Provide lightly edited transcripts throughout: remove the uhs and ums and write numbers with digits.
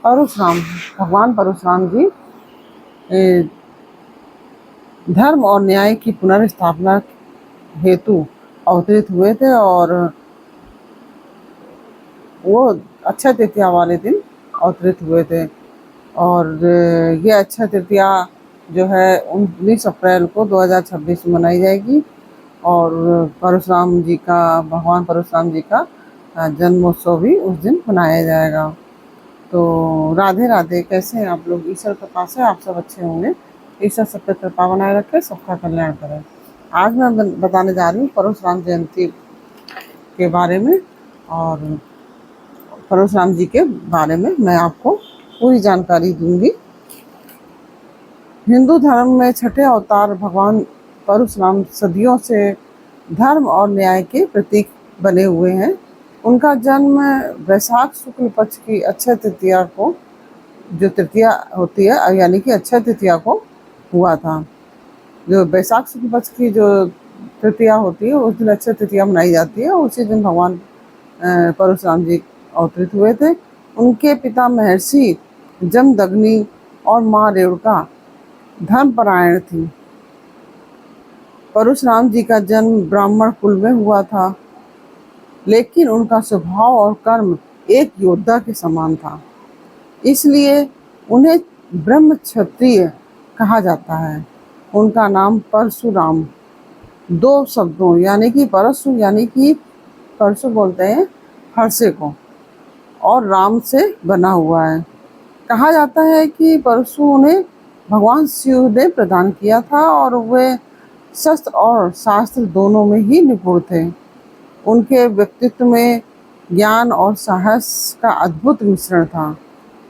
परशुराम, भगवान परशुराम जी ए, धर्म और न्याय की पुनर्स्थापना हेतु अवतरित हुए थे और वो अक्षय तृतीया वाले दिन अवतरित हुए थे। और ये अक्षय तृतीया जो है 19 अप्रैल को 2026 में मनाई जाएगी और परशुराम जी का, भगवान परशुराम जी का जन्मोत्सव भी उस दिन मनाया जाएगा। तो राधे राधे, कैसे हैं आप लोग? ईश्वर कृपा से आप सब अच्छे होंगे। ईश्वर सब पे कृपा बनाए रखे, सबका कल्याण करे। आज मैं बताने जा रही हूँ परशुराम जयंती के बारे में और परशुराम जी के बारे में मैं आपको पूरी जानकारी दूंगी। हिंदू धर्म में छठे अवतार भगवान परशुराम सदियों से धर्म और न्याय के प्रतीक बने हुए हैं। उनका जन्म वैशाख शुक्ल पक्ष की अक्षय तृतीया को, जो तृतीया होती है यानी कि अक्षय तृतीया को हुआ था। जो वैशाख शुक्ल पक्ष की जो तृतीया होती है उस दिन अक्षय तृतीया मनाई जाती है। उसी दिन भगवान परशुराम जी अवतरित हुए थे। उनके पिता महर्षि जमदग्नि और माँ रेणुका धर्मपरायण थी। परशुराम जी का जन्म ब्राह्मण कुल में हुआ था, लेकिन उनका स्वभाव और कर्म एक योद्धा के समान था, इसलिए उन्हें ब्रह्म क्षत्रिय कहा जाता है। उनका नाम परशुराम दो शब्दों यानी कि परशु यानी कि परशु बोलते हैं फरसे को, और राम से बना हुआ है। कहा जाता है कि परशु उन्हें भगवान शिव ने प्रदान किया था और वे शस्त्र और शास्त्र दोनों में ही निपुण थे। उनके व्यक्तित्व में ज्ञान और साहस का अद्भुत मिश्रण था।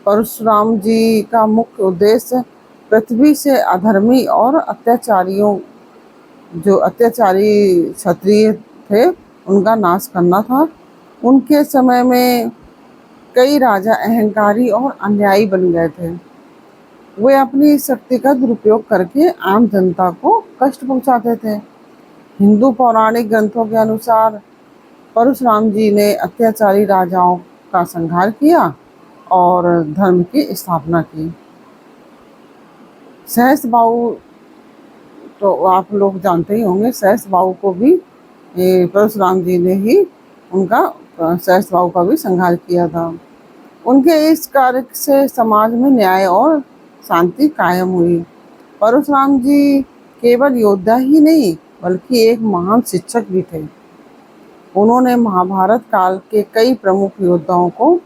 परशुराम जी का मुख्य उद्देश्य पृथ्वी से अधर्मी और जो अत्याचारी क्षत्रिय थे उनका नाश करना था। उनके समय में कई राजा अहंकारी और अन्यायी बन गए थे। वे अपनी शक्ति का दुरुपयोग करके आम जनता को कष्ट पहुंचाते थे। हिंदू पौराणिक ग्रंथों के अनुसार परशुराम जी ने अत्याचारी राजाओं का संहार किया और धर्म की स्थापना की। सहस्त्रबाहु तो आप लोग जानते ही होंगे, सहस्त्रबाहु को भी परशुराम जी ने ही उनका सहस्त्रबाहु का भी संहार किया था। उनके इस कार्य से समाज में न्याय और शांति कायम हुई। परशुराम जी केवल योद्धा ही नहीं बल्कि एक महान शिक्षक भी थे। उन्होंने महाभारत काल के कई प्रमुख योद्धाओं को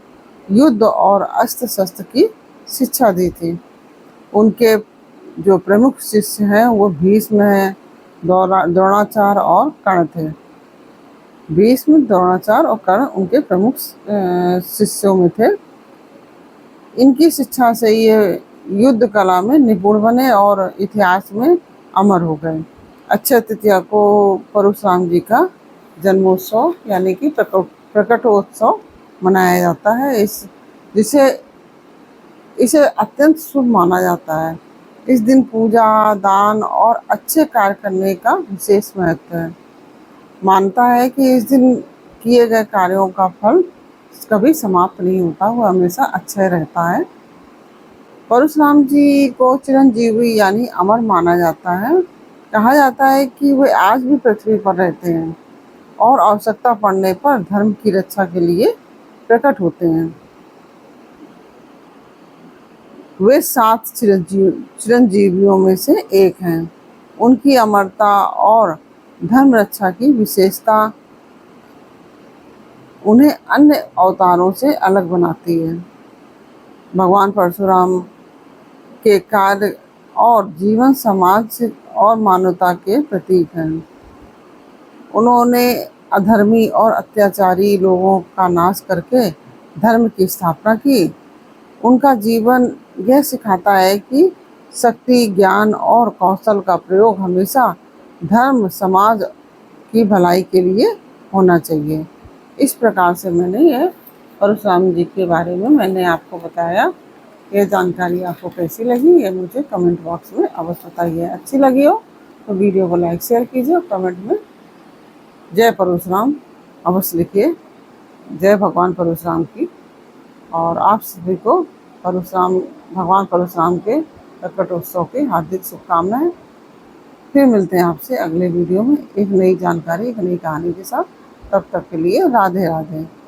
युद्ध और अस्त्र शस्त्र की शिक्षा दी थी। उनके जो प्रमुख शिष्य हैं वो भीष्म हैं, द्रोणाचार्य और कर्ण थे। भीष्म, द्रोणाचार्य और कर्ण उनके प्रमुख शिष्यों में थे। इनकी शिक्षा से ये युद्ध कला में निपुण बने और इतिहास में अमर हो गए। अक्षय तृतीया को परशुराम जी का जन्मोत्सव यानी कि प्रकटोत्सव मनाया जाता है। इसे अत्यंत शुभ माना जाता है। इस दिन पूजा, दान और अच्छे कार्य करने का विशेष महत्व है। मानता है कि इस दिन किए गए कार्यों का फल कभी समाप्त नहीं होता, वो हमेशा अच्छा रहता है। परशुराम जी को चिरंजीवी यानी अमर माना जाता है। कहा जाता है कि वे आज भी पृथ्वी पर रहते हैं और आवश्यकता पड़ने पर धर्म की रक्षा के लिए प्रकट होते हैं। वे 7 चिरंजीवियों में से एक हैं। उनकी अमरता और धर्म रक्षा की विशेषता उन्हें अन्य अवतारों से अलग बनाती है। भगवान परशुराम के कार्य और जीवन समाज और मानवता के प्रतीक हैं। उन्होंने अधर्मी और अत्याचारी लोगों का नाश करके धर्म की स्थापना की। उनका जीवन यह सिखाता है कि शक्ति, ज्ञान और कौशल का प्रयोग हमेशा धर्म, समाज की भलाई के लिए होना चाहिए। इस प्रकार से मैंने ये परशुराम जी के बारे में मैंने आपको बताया। ये जानकारी आपको कैसी लगी ये मुझे कमेंट बॉक्स में अवश्य बताइए। अच्छी लगी हो तो वीडियो को लाइक शेयर कीजिए और कमेंट में जय परशुराम अवश्य लिखिए। जय भगवान परशुराम की। और आप सभी को परशुराम भगवान परशुराम के प्रकटोत्सव की हार्दिक शुभकामनाएं। फिर मिलते हैं आपसे अगले वीडियो में एक नई जानकारी, एक नई कहानी के साथ। तब तक के लिए राधे राधे।